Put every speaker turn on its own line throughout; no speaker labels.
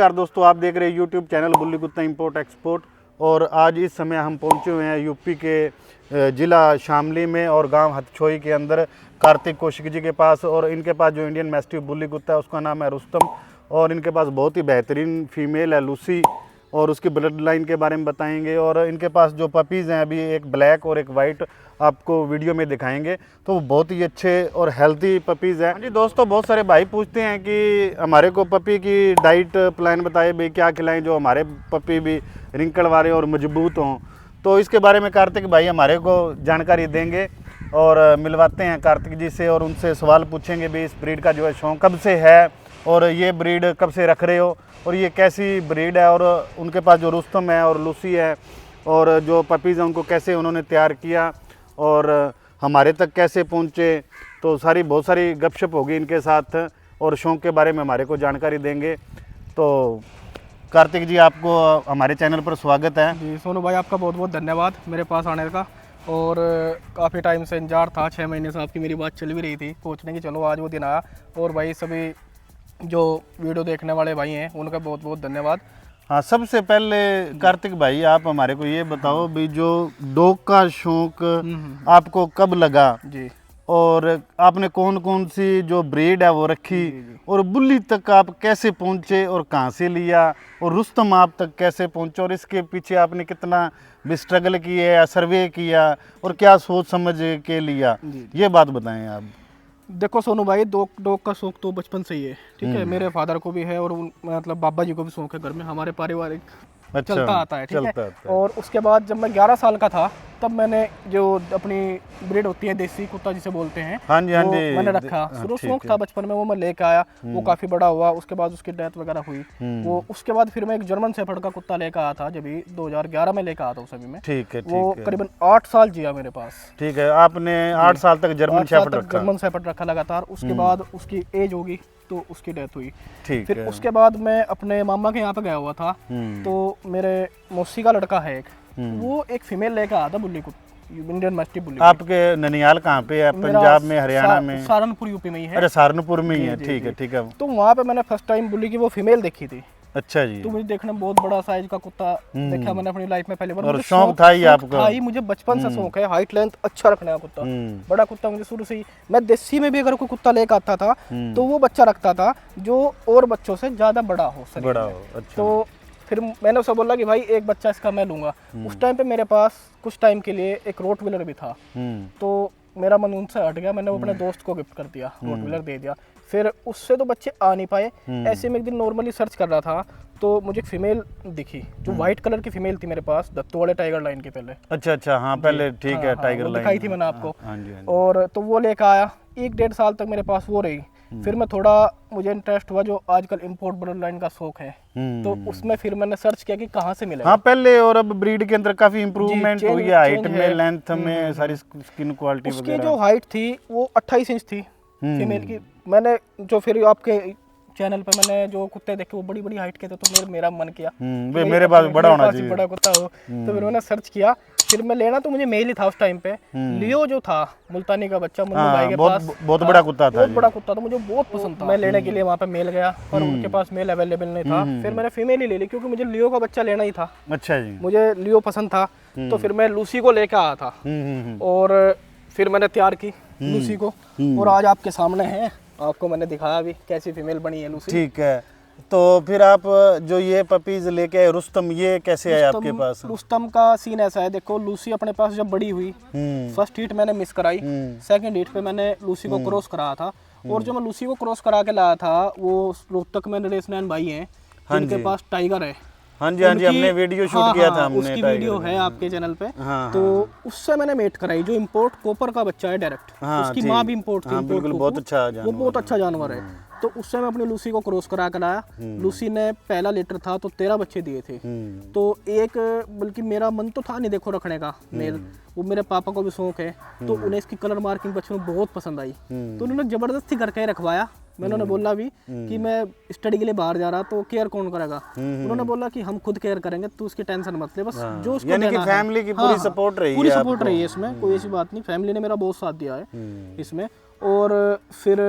नमस्कार दोस्तों, आप देख रहे हैं यूट्यूब चैनल बुल्ली कुत्ता इंपोर्ट एक्सपोर्ट। और आज इस समय हम पहुंचे हुए हैं यूपी के ज़िला शामली में और गांव हथछोई के अंदर कार्तिक कौशिक जी के पास। और इनके पास जो इंडियन मैस्टिफ बुल्ली कुत्ता है उसका नाम है रुस्तम। और इनके पास बहुत ही बेहतरीन फीमेल है लूसी, और उसकी ब्लड लाइन के बारे में बताएंगे। और इनके पास जो पपीज़ हैं अभी एक ब्लैक और एक वाइट आपको वीडियो में दिखाएंगे, तो वो बहुत ही अच्छे और हेल्थी पपीज़ हैं। जी दोस्तों, बहुत सारे भाई पूछते हैं कि हमारे को पपी की डाइट प्लान बताए भाई, क्या खिलाएं जो हमारे पपी भी रिंकल वाले और मजबूत हों। तो इसके बारे में कार्तिक भाई हमारे को जानकारी देंगे और मिलवाते हैं कार्तिक जी से और उनसे सवाल पूछेंगे भी इस ब्रीड का जो है शौक कब से है और ये ब्रीड कब से रख रहे हो और ये कैसी ब्रीड है। और उनके पास जो रुस्तम है और लूसी है और जो पपीज़ हैं उनको कैसे उन्होंने तैयार किया और हमारे तक कैसे पहुँचे। तो बहुत सारी गपशप होगी इनके साथ और शौक के बारे में हमारे को जानकारी देंगे। तो कार्तिक जी, आपको हमारे चैनल पर स्वागत है।
जी सोनू भाई, आपका बहुत बहुत धन्यवाद मेरे पास आने का। और काफ़ी टाइम से इंतजार था, 6 महीने से आपकी मेरी बात चल भी रही थी सोचने की चलो आज वो दिन आया। और भाई सभी जो वीडियो देखने वाले भाई हैं उनका बहुत बहुत धन्यवाद।
हाँ, सबसे पहले कार्तिक भाई आप हमारे को ये बताओ भी जो डॉग का शौक आपको कब लगा
जी,
और आपने कौन कौन सी जो ब्रीड है वो रखी और बुल्ली तक आप कैसे पहुंचे और कहाँ से लिया और रुस्तम आप तक कैसे पहुंचे और इसके पीछे आपने कितना भी स्ट्रगल किया या सर्वे किया और क्या सोच समझ के लिया, ये बात बताएं आप।
देखो सोनू भाई, डॉग का शौक तो बचपन से ही है, ठीक है। मेरे फादर को भी है और मतलब बाबा जी को भी शौक है, घर में हमारे पारिवारिक
अच्छा,
चलता आता है, ठीक है।
आता है।
और उसके बाद जब मैं 11 साल का था तब मैंने जो अपनी ब्रीड होती है देसी कुत्ता जिसे बोलते हैं,
हाँ जी, हाँ
वो
जी,
मैंने रखा। शुरू शौक था बचपन में, वो मैं लेके आया, वो काफी बड़ा हुआ। उसके बाद उसकी डेथ वगैरह हुई। वो उसके बाद फिर मैं एक जर्मन शेफर्ड का कुत्ता लेकर आया था, जब 2011 में लेकर आया था उस समय में।
ठीक है,
वो करीबन 8 साल जिया मेरे पास।
ठीक है, आपने 8 साल तक जर्मन शेफर्ड
रखा लगातार। उसके बाद उसकी एज होगी तो उसकी डेथ हुई।
ठीक
फिर
है।
उसके बाद मैं अपने मामा के यहाँ पे गया हुआ था, तो मेरे मौसी का लड़का है एक, वो एक फीमेल लेकर आया था बुल्ली को, इंडियन मैस्टिफ बुल्ली।
आपके ननियाल कहाँ पे है? पंजाब में, हरियाणा में?
सहारनपुर यूपी में ही है।
अरे सहारनपुर में ही है, ठीक है, ठीक है।
तो वहाँ पे मैंने फर्स्ट टाइम बुल्ली की वो फीमेल देखी थी।
अच्छा जी।
तो मुझे देखने में बहुत बड़ा साइज का कुत्ता देखा मैंने अपनी लाइफ में पहली बार।
और शौक था ही आपको?
ही मुझे बचपन से शौक है हाइट लेंथ अच्छा रखने का कुत्ता, बड़ा कुत्ता मुझे शुरू से ही। मैं देसी में भी अगर कोई कुत्ता लेकर आता था तो वो बच्चा रखता था जो और बच्चों से ज्यादा बड़ा हो।
अच्छा।
तो फिर मैंने उसे बोला कि भाई एक बच्चा इसका मैं लूंगा। उस टाइम पे मेरे पास कुछ टाइम के लिए एक रोटविलर भी था, तो मेरा मन उनसे हट गया, मैंने वो अपने दोस्त को गिफ्ट कर दिया, रोटविलर दे दिया। फिर उससे तो बच्चे आ नहीं पाए। ऐसे में एक दिन नॉर्मली सर्च कर रहा था तो मुझे एक फीमेल दिखी जो व्हाइट कलर की फीमेल थी मेरे पास, दत्तू वाले टाइगर लाइन के पहले।
अच्छा, हाँ पहले, ठीक है, टाइगर लाइन
दिखाई थी मैंने आपको।
हाँ जी, हाँ जी।
और तो वो लेकर आया, 1-1.5 साल तक मेरे पास वो रही। फिर मैं थोड़ा मुझे इंटरेस्ट हुआ जो आजकल इंपोर्ट ब्लड लाइन का शौक है, तो उसमें फिर मैंने सर्च किया कि कहाँ से मिलेगा।
हाँ, पहले और अब ब्रीड के अंदर काफी इंप्रूवमेंट हुई है, हाइट में, लेंथ में, सारी स्किन क्वालिटी
वगैरह। उसकी जो हाइट थी वो 28 इंच थी फीमेल की। मैंने जो फिर आपके चैनल पे मैंने जो कुत्ते देखे वो बड़ी बड़ी हाइट के थे, तो मेरा मन किया
मेरे पास बड़ा होना चाहिए,
बड़ा कुत्ता हो। तो फिर मैंने सर्च किया। फिर मैं लेना तो मुझे मेल ही था उस टाइम पे। लियो जो था मुल्तानी का बच्चा, मुन्नू भाई के पास,
बहुत बड़ा कुत्ता था,
बहुत बड़ा कुत्ता था, मुझे बहुत पसंद था। मैं लेने के लिए वहाँ पे मेल गया पर उनके पास मेल अवेलेबल नहीं था। फिर मैंने फीमेल ही ले ली क्योंकि मुझे लियो का बच्चा लेना ही था।
अच्छा जी, मुझे
लियो पसंद था। तो फिर मैं लूसी को लेकर आया था और फिर मैंने तैयार की लूसी को, और आज आपके सामने है, आपको मैंने दिखाया भी कैसी फीमेल बनी है लूसी।
ठीक है। तो फिर आप जो ये पपीज लेके आए रुस्तम, ये कैसे आए आपके पास?
रुस्तम का सीन ऐसा है, देखो लूसी अपने पास जब बड़ी हुई, फर्स्ट हीट मैंने मिस कराई, सेकंड हीट पे मैंने लूसी को क्रॉस कराया था। और जो मैं लूसी को क्रॉस करा के लाया था वो रोहतक में नरेश नैन भाई हैं जिनके पास टाइगर है।
हाँ जी, हाँ जी, हमने वीडियो शूट किया था, हमने
उसकी वीडियो है आपके चैनल पे। तो उससे मैंने मेट कराई, जो इंपोर्ट कॉपर का बच्चा है डायरेक्ट, उसकी माँ भी इंपोर्ट थी।
बिल्कुल, बहुत अच्छा जानवर,
वो बहुत अच्छा जानवर है। तो उससे मैं अपनी लूसी को क्रॉस करा कर आया। लूसी ने पहला लीटर था तो 13 बच्चे दिए थे। तो एक बल्कि मेरा मन तो था नहीं देखो रखने का मेल, वो मेरे पापा को भी शौक है, तो उन्हें इसकी कलर मार्किंग बच्चों में बहुत पसंद आई। तो उन्होंने जबरदस्ती करके रखवाया। मैंने उन्हें बोला भी कि मैं स्टडी के लिए बाहर जा रहा तो केयर कौन करेगा? उन्होंने बोला कि हम खुद केयर करेंगे, तू उसकी टेंशन मत ले, बस जो उसको
यानी कि फैमिली की पूरी सपोर्ट रही है,
पूरी सपोर्ट रही है इसमें, कोई ऐसी बात नहीं। फैमिली ने मेरा बहुत साथ दिया है इसमें। और फिर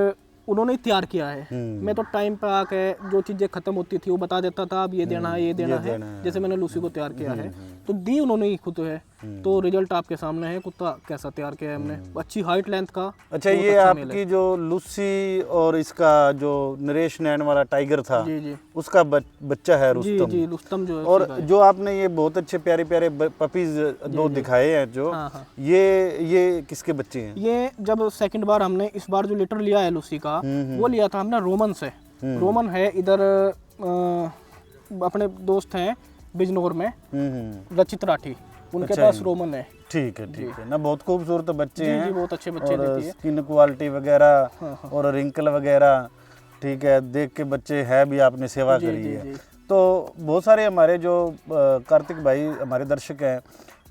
उन्होंने ही तैयार किया है। मैं तो टाइम पे आके जो चीज़ें खत्म होती थी वो बता देता था, अब ये देना है, ये देना है, जैसे मैंने लूसी को तैयार किया है तो दी उन्होंने ही खुद है। तो रिजल्ट आपके सामने है, कुत्ता कैसा तैयार किया है हमने, अच्छी हाइट लेंथ का।
अच्छा, ये आपकी जो लूसी और इसका जो नरेश नैन वाला टाइगर था,
जी जी
उसका बच्चा है
जी
रुस्तम।
जी रुस्तम जो है
और
उसी का है।
जो आपने ये बहुत अच्छे प्यारे प्यारे पपीज दो दिखाए हैं जो,
हाँ हाँ
ये किसके बच्चे हैं?
ये जब सेकंड बार हमने इस बार जो लीटर लिया है लूसी का वो लिया था हमने रोमन से। रोमन है इधर अपने दोस्त हैं बिजनौर में, रचित राठी, उनके पास रोमन है।
ठीक है ना, बहुत खूबसूरत बच्चे
जी
हैं।
जी बहुत अच्छे बच्चे
और
देती है।
स्किन क्वालिटी वगैरह
हाँ,
और रिंकल वगैरह, ठीक है, देख के बच्चे है भी, आपने सेवा करी
जी,
है।
जी।
तो बहुत सारे हमारे जो कार्तिक भाई हमारे दर्शक हैं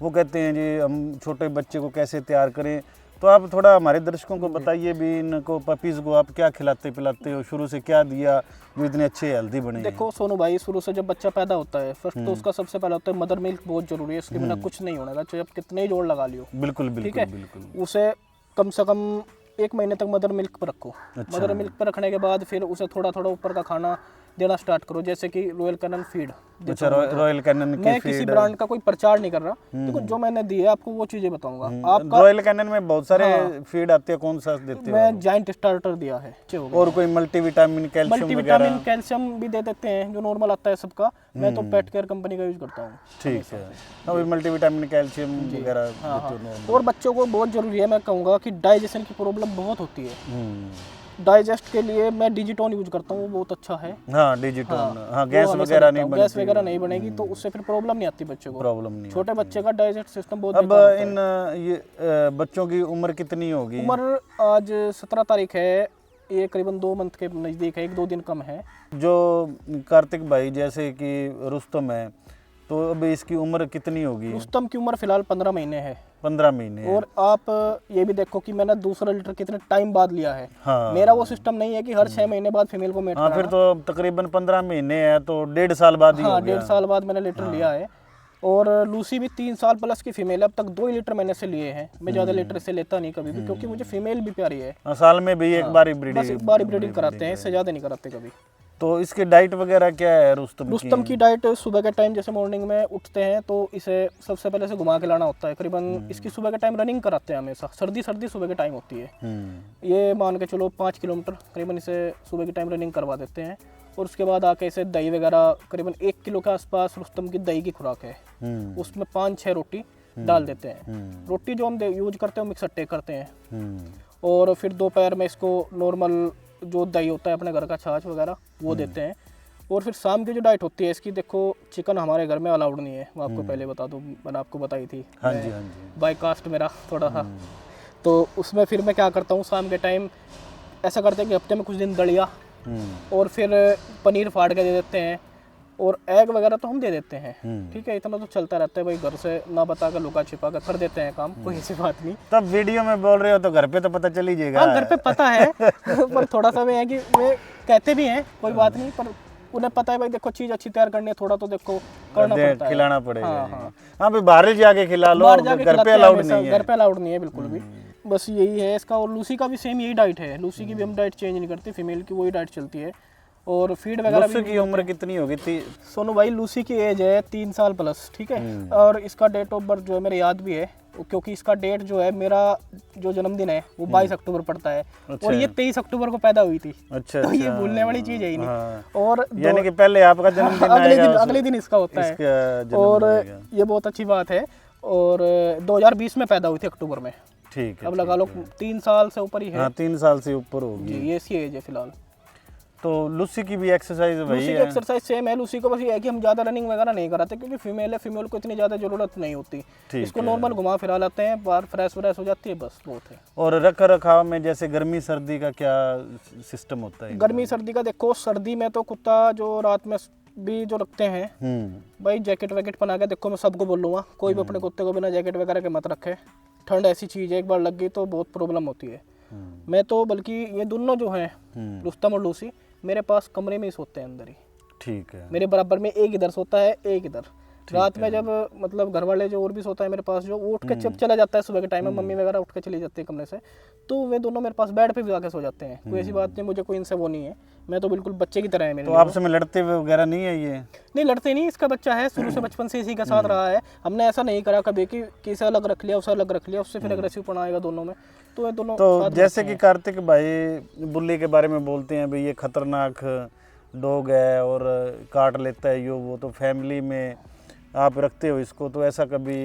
वो कहते हैं जी हम छोटे बच्चे को कैसे तैयार करें, तो आप थोड़ा हमारे दर्शकों को बताइए भी, इनको पपीज़ को आप क्या खिलाते पिलाते हो, शुरू से क्या दिया जो इतने अच्छे हेल्दी बने हैं?
देखो सोनू भाई, शुरू से जब बच्चा पैदा होता है फर्स्ट तो उसका सबसे पहले होता है मदर मिल्क, बहुत जरूरी है, उसके बिना कुछ नहीं होने का, चाहे आप कितने ही जोड़ लगा लियो।
बिल्कुल
ठीक
बिल्कुल
है,
बिल्कुल।
उसे कम से कम 1 महीने तक मदर मिल्क पर रखो। मदर मिल्क पर रखने के बाद फिर उसे थोड़ा थोड़ा ऊपर का खाना देना स्टार्ट करो, जैसे कि रॉयल कैनन फीड।
अच्छा, रॉयल कैनन की
मैं किसी ब्रांड का कोई प्रचार नहीं कर रहा, देखो जो मैंने दी है आपको वो चीजें बताऊंगा। आपका
रॉयल कैनन में बहुत सारे फीड आते हैं, कौन सा देते हो?
मैं जाइंट स्टार्टर दिया है।
और कोई मल्टीविटामिन कैल्शियम
मल्टीविटामिन कैल्शियम भी दे देते हैं जो नॉर्मल आता है सबका, मैं तो पेट केयर कंपनी का यूज करता हूँ।
ठीक है, अभी मल्टीविटामिन कैल्शियम वगैरह देते हो normal।
और बच्चों को बहुत जरूरी है, मैं कहूँगा कि डाइजेशन की प्रॉब्लम बहुत होती है। डाइजेस्ट के लिए मैं डिजिटोन यूज करता हूँ, वो बहुत अच्छा है।
हाँ डिजिटोन, हाँ
वो
गैस
हमेशा
वगैरह
देता
नहीं
हूँ,
बनेगी,
गैस वगैरह नहीं बनेगी तो उससे फिर प्रॉब्लम नहीं आती बच्चे को।
प्रॉब्लम नहीं।
छोटे बच्चे का डाइजेस्ट सिस्टम बहुत
अब
बेकार होता है।
इन ये बच्चों की उम्र कितनी होगी?
उम्र आज 17 तारीख है, ये करीबन 2 मंथ के नज़दीक है, 1-2 दिन कम है।
जो कार्तिक भाई जैसे कि रुस्तम है, तो अब इसकी उम्र कितनी होगी?
रुस्तम की उम्र फिलहाल 15 महीने है।
15 महीने है।
और आप ये भी देखो कि मैंने दूसरा लीटर कितने टाइम बाद लिया है।
हाँ।
मेरा वो सिस्टम नहीं है कि हर 6 महीने बाद फीमेल को मेट
हाँ, फिर तो तकरीबन 15 महीने है, तो 1.5 साल बाद ही हो
हाँ
गया।
1.5 साल बाद मैंने लीटर लिया है। और लूसी भी 3 साल प्लस की फीमेल है, अब तक 2 ही लीटर मैंने से लिए हैं। मैं ज़्यादा लीटर से लेता नहीं कभी भी, क्योंकि मुझे फीमेल भी प्यारी है।
हाँ, साल में भी एक बार ही
बस
ब्रीडिंग।
एक बार ब्रीडिंग कराते हैं, इससे ज़्यादा नहीं कराते कभी।
तो इसकी डाइट वगैरह क्या है
रुस्तम की डाइट सुबह के टाइम, जैसे मॉर्निंग में उठते हैं तो इसे सबसे पहले से घुमा के लाना होता है। करीबन इसकी सुबह के टाइम रनिंग कराते हैं हमेशा, सर्दी सुबह के टाइम होती है। ये मान के चलो 5 किलोमीटर करीबन इसे सुबह के टाइम रनिंग करवा देते हैं। और उसके बाद आके इसे दही वगैरह, करीबन 1 किलो के आसपास रुस्तम की दही की खुराक है, उसमें 5-6 रोटी डाल देते हैं। रोटी जो हम यूज करते हैं वो मिक्स अट्टे करते हैं। और फिर दोपहर में इसको नॉर्मल जो दही होता है अपने घर का, छाछ वगैरह वो देते हैं। और फिर शाम की जो डाइट होती है इसकी, देखो चिकन हमारे घर में अलाउड नहीं है, मैं आपको पहले बता दूं, मैंने आपको बताई थी।
हाँ जी, हाँ जी।
बाई कास्ट मेरा थोड़ा सा, तो उसमें फिर मैं क्या करता हूँ, शाम के टाइम ऐसा करते हैं कि हफ्ते में कुछ दिन दलिया और फिर पनीर फाड़ के दे देते हैं, और एग वगैरह तो हम दे देते हैं। ठीक है, इतना तो चलता रहता है भाई, घर से ना बता कर लुका छिपा कर देते हैं काम, कोई ऐसी बात नहीं।
तब वीडियो में बोल रहे हो तो घर पे तो पता चल ही जाएगा।
हाँ घर पे पता है पर थोड़ा सा भी है कि वे कहते भी हैं कोई बात नहीं, पर उन्हें पता है भाई देखो चीज अच्छी तैयार करनी है, थोड़ा तो देखो करना पड़ता है,
खिलाना पड़ेगा।
हाँ,
हाँ
हाँ।
हाँ भाई, बाहर जाके खिला लो,
बाहर जाके
घर पे
खिलाते हैं
अलाउड
हमेशा,
नहीं है।
घर पे अलाउड नहीं है बिल्कुल भी। बस यही है इसका। और लूसी का भी सेम यही डाइट है, लूसी की भी हम डाइट चेंज नहीं करते, फीमेल की वही डाइट चलती है। और फीड वगैरह
लूसी की उम्र कितनी होगी थी?
सोनू भाई लूसी की एज है 3 साल प्लस, ठीक है। और इसका डेट ऑफ बर्थ जो है मेरे याद भी है, क्योंकि इसका डेट जो है, मेरा जो जन्मदिन है वो 22 अक्टूबर पड़ता है।
अच्छा।
और ये 23 अक्टूबर को पैदा हुई थी।
अच्छा,
तो ये भूलने वाली चीज है ही नहीं।
हाँ।
और
यानी कि पहले आपका जन्मदिन
अगले दिन इसका होता है।
जन्मदिन
और
आएगा।
ये बहुत अच्छी बात है। और 2020 में पैदा हुई थी अक्टूबर में।
ठीक है,
अब लगा लो 3 साल से ऊपर ही है।
हाँ 3 साल से ऊपर होगी।
जी, ये इसकी एज है फिलहाल।
तो लूसी की भी एक्सरसाइज वही
लूसी की
है?
एक्सरसाइज सेम है। लूसी को बस ये है कि हम ज़्यादा रनिंग वगैरह नहीं कराते, क्योंकि फीमेल है, फीमेल को इतनी ज़्यादा ज़रूरत नहीं होती। इसको नॉर्मल घुमा फिरा लाते हैं, बाहर फ्रेश हो जाती है, बस बहुत है।
और रख रखाव में जैसे गर्मी सर्दी का क्या सिस्टम होता है?
गर्मी सर्दी का देखो, सर्दी में तो कुत्ता जो रात में भी जो रखते हैं भाई, जैकेट वैकेट पहना के, देखो मैं सबको बोलूँगा कोई भी अपने कुत्ते को बिना जैकेट वगैरह के मत रखे। ठंड ऐसी चीज़ है, एक बार लग गई तो बहुत प्रॉब्लम होती है। मैं तो बल्कि ये दोनों जो हैं, रुस्तम और लूसी, मेरे पास कमरे में ही सोते हैं अंदर ही।
ठीक है।
मेरे बराबर में एक इधर सोता है, एक इधर, रात में जब मतलब घर वाले जो और भी सोता है मेरे पास, जो वो उठ के जब चला जाता है सुबह के टाइम में, मम्मी वगैरह उठ के चली जाती है कमरे से, तो वे दोनों मेरे पास बेड पे भी जाके सो जाते हैं। कोई ऐसी बात नहीं, मुझे कोई इनसे वो नहीं है, मैं तो बिल्कुल बच्चे की तरह है मेरे
तो
लिए।
आपसे में लड़ते हुए वगैरह नहीं है ये?
नहीं लड़ते नहीं, इसका बच्चा है, शुरू से बचपन से इसी के साथ रहा है। हमने ऐसा नहीं करा कभी कि किसे अलग रख लिया, उसे अलग रख लिया, उससे फिर अग्रेसिव पना आएगा दोनों में। तो ये दोनों
तो
साथ
जैसे
रहते
कि कार्तिक भाई बुल्ली के बारे में बोलते हैं भाई ये खतरनाक डॉग है और काट लेता है यो वो, तो फैमिली में आप रखते हो इसको, तो ऐसा कभी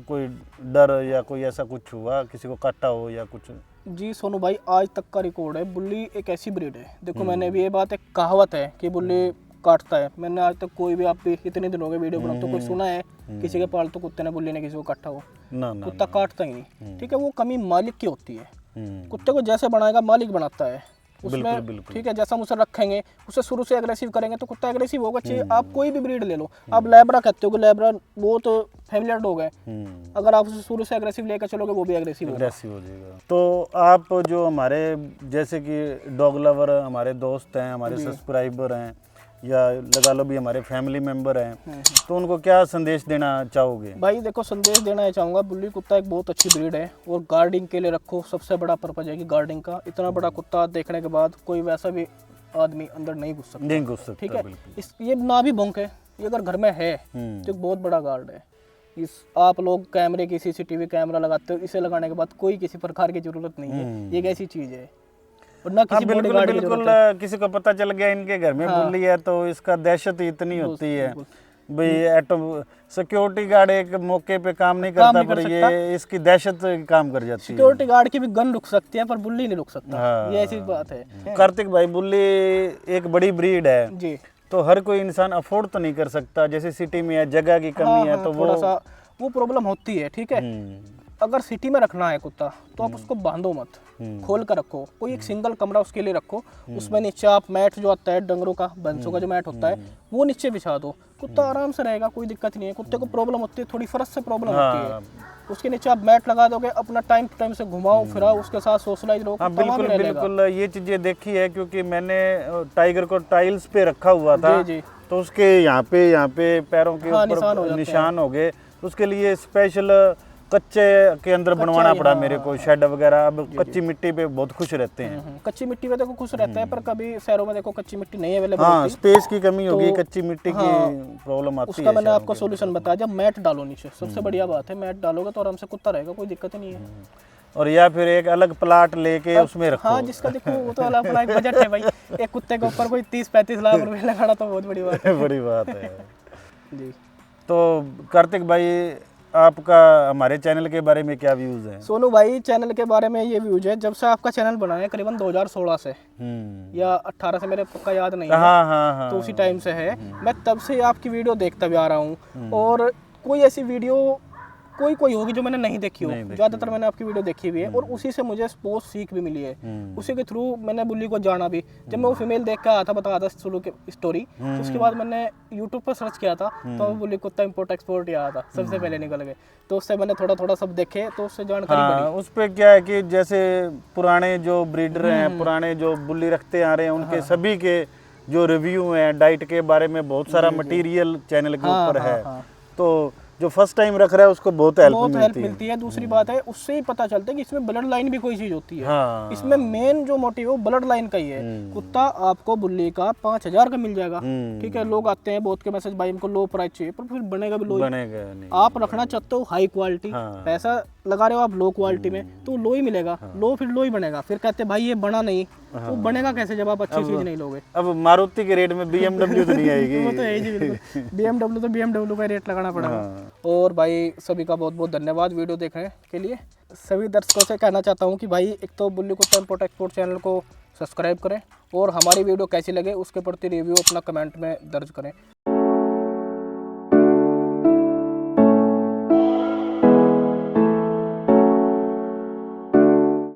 कोई डर या कोई ऐसा कुछ हुआ, किसी को काटा हो या कुछ?
हैं। जी सोनू भाई, आज तक का रिकॉर्ड है, बुल्ली एक ऐसी ब्रीड है, देखो मैंने भी ये बात, एक कहावत है कि बुल्ली काटता है, मैंने आज तक कोई भी, आप भी इतने दिन हो गए वीडियो बनाते, तो कोई सुना है किसी के पालतू कुत्ते ने बुल्ली ने किसी को काटा हो?
ना ना,
कुत्ता काटता ही नहीं, ठीक है, वो कमी मालिक की होती है।
हम्म,
कुत्ते को जैसे बनाएगा मालिक बनाता है
बिल्कुल
उसमें,
बिल्कुल।
ठीक है, जैसा हम उसे रखेंगे, उसे शुरू से एग्रेसिव करेंगे तो कुत्ता एग्रेसिव होगा। चाहिए आप कोई भी ब्रीड ले लो, आप लैब्रा कहते हो कि लैब्रा वो तो फैमिलियर डॉग है, अगर आप उसे शुरू से एग्रेसिव लेकर चलोगे वो भी एग्रेसिव होगा।
एग्रेसिव हो जाएगा। तो आप जो हमारे जैसे कि डॉग लवर हमारे दोस्त हैं, हमारे सब्सक्राइबर हैं, या लगा लो भी हमारे फैमिली मेंबर हैं, तो उनको क्या संदेश देना चाहोगे?
भाई देखो, संदेश देना चाहूँगा, बुल्ली कुत्ता एक बहुत अच्छी ब्रीड है और गार्डिंग के लिए रखो, सबसे बड़ा पर्पज है कि गार्डिंग का। इतना बड़ा कुत्ता देखने के बाद कोई वैसा भी आदमी अंदर नहीं घुस सकता,
नहीं घुस सकता,
ठीक है।
बिल्कुल।
ये ना भी भौंके, ये अगर घर में है तो एक बहुत बड़ा गार्ड है। इस आप लोग कैमरे की CCTV कैमरा लगाते हो, इसे लगाने के बाद कोई किसी प्रकार की जरूरत नहीं है, ये एक ऐसी चीज है। और ना किसी
बिल्कुल
बॉडीगार्ड की
बिल्कुल,
जरूरत है।
किसी को पता चल गया इनके घर में बुल्ली है तो इसका दहशत ही इतनी होती है भाई। एटो सिक्योरिटी गार्ड एक मौके पे काम नहीं करता, पर ये इसकी दहशत काम कर जाती है।
सिक्योरिटी गार्ड की भी गन रुक सकती है पर बुल्ली नहीं रुक सकता,
हाँ।
ये ऐसी बात है।
कार्तिक भाई, बुल्ली एक बड़ी ब्रीड है
जी,
तो हर कोई इंसान अफोर्ड तो नहीं कर सकता, जैसे सिटी में है, जगह की कमी है, तो
थोड़ा सा वो प्रॉब्लम होती है, ठीक है। अगर सिटी में रखना है कुत्ता तो आप उसको बांधो मत, खोल कर रखो, कोई एक सिंगल कमरा उसके लिए रखो, उसमें नीचे आप मैट जो आता है डंगरों का, भैंसों का जो मैट होता है वो नीचे बिछा दो, कुत्ता आराम से रहेगा, कोई दिक्कत नहीं है। कुत्ते को प्रॉब्लम होती है, थोड़ी फरस से प्रॉब्लम होती है, उसके नीचे आप मैट लगा दोगे, अपना टाइम टू टाइम से घुमाओ फिराओ, उसके साथ सोशलाइज रहो।
हाँ बिल्कुल बिल्कुल, ये चीजें देखी है, क्योंकि मैंने टाइगर को टाइल्स पे रखा हुआ था,
जी।
तो उसके यहाँ पे पैरों के ऊपर निशान हो गए, उसके लिए स्पेशल कच्चे के अंदर बनवाना पड़ा मेरे को, शेड वगैरह। अब कच्ची मिट्टी पे बहुत खुश रहते हैं।
कच्ची मिट्टी पे देखो खुश रहते हैं, पर कभी शहरों में देखो कच्ची मिट्टी नहीं अवेलेबल
हाँ,
होती,
स्पेस की कमी होगी, कच्ची मिट्टी की प्रॉब्लम आती है।
उसका मैंने आपको सोल्यूशन बताया, जब मैट डालो नीचे, सबसे बढ़िया बात है, मैट डालोगे तो आराम से कुत्ता रहेगा, कोई दिक्कत ही नहीं है।
और या फिर एक अलग प्लाट लेके उसमें रखो।
हाँ, जिसका देखो वो तो अलग अपना एक बजट है भाई, एक कुत्ते के ऊपर कोई 30-35 लाख रुपए लगाना तो बहुत बड़ी बात है।
बड़ी बात है
जी।
तो कार्तिक भाई, आपका हमारे चैनल के बारे में क्या व्यूज हैं?
सोनू भाई, चैनल के बारे में ये व्यूज है, जब से आपका चैनल बना है करीबन 2016 से या 18 से, मेरे पक्का याद नहीं है।
हाँ,
तो उसी टाइम से है, मैं तब से आपकी वीडियो देखता भी आ रहा हूँ, और कोई ऐसी वीडियो कोई होगी जो मैंने नहीं देखी हो, ज़्यादातर मैंने आपकी वीडियो देखी हुई है, और उसी से मुझे बहुत सीख भी मिली है। उसी के थ्रू मैंने बुल्ली को जाना भी, जब मैं वो फीमेल देख के आया था, बता था शुरू की स्टोरी, तो उसके बाद मैंने यूट्यूब पर सर्च किया था, तो बुल्ली कुत्ता इंपोर्ट एक्सपोर्ट ही आया था, सबसे पहले निकल गए, तो उससे मैंने थोड़ा सब देखे, तो उससे जानकारी बढ़ी।
उस पर क्या है कि जैसे पुराने जो ब्रीडर हैं, पुराने जो बुल्ली रखते आ रहे हैं, उनके सभी के जो रिव्यू हैं डाइट के बारे में, बहुत सारा मटेरियल चैनल के ऊपर है, तो जो फर्स्ट टाइम रख रहा है उसको बहुत हेल्प
मिलती है। दूसरी बात है, उससे ही पता चलता है कि इसमें ब्लड लाइन भी कोई चीज होती है।
हाँ।
इसमें मेन जो मोटिव है वो ब्लड लाइन का ही है। कुत्ता आपको बुल्ली का 5000 का मिल जाएगा, ठीक है। लोग आते हैं बहुत के मैसेज, भाई हमको लो प्राइस चाहिए, पर फिर बनेगा भी लो,
बनेगा नहीं।
आप रखना चाहते हो हाई क्वालिटी, पैसा लगा रहे हो आप लो क्वालिटी में, तो लो ही मिलेगा, लो फिर लो ही बनेगा। फिर कहते हैं भाई ये बना नहीं, तो बनेगा कैसे जब आप अच्छी चीज नहीं लोगे।
अब मारुति के रेट में BMW तो नहीं आएगी।
वो तो है जी, बिल्कुल। BMW तो BMW का रेट लगाना पड़ेगा। और भाई सभी का बहुत बहुत धन्यवाद वीडियो देखने के लिए। सभी दर्शकों से कहना चाहता हूँ कि भाई एक तो बुल्ली कुत्ता इंपोर्ट एक्सपोर्ट चैनल को सब्सक्राइब करें, और हमारी वीडियो कैसी लगे उसके प्रति रिव्यू अपना कमेंट में दर्ज करें।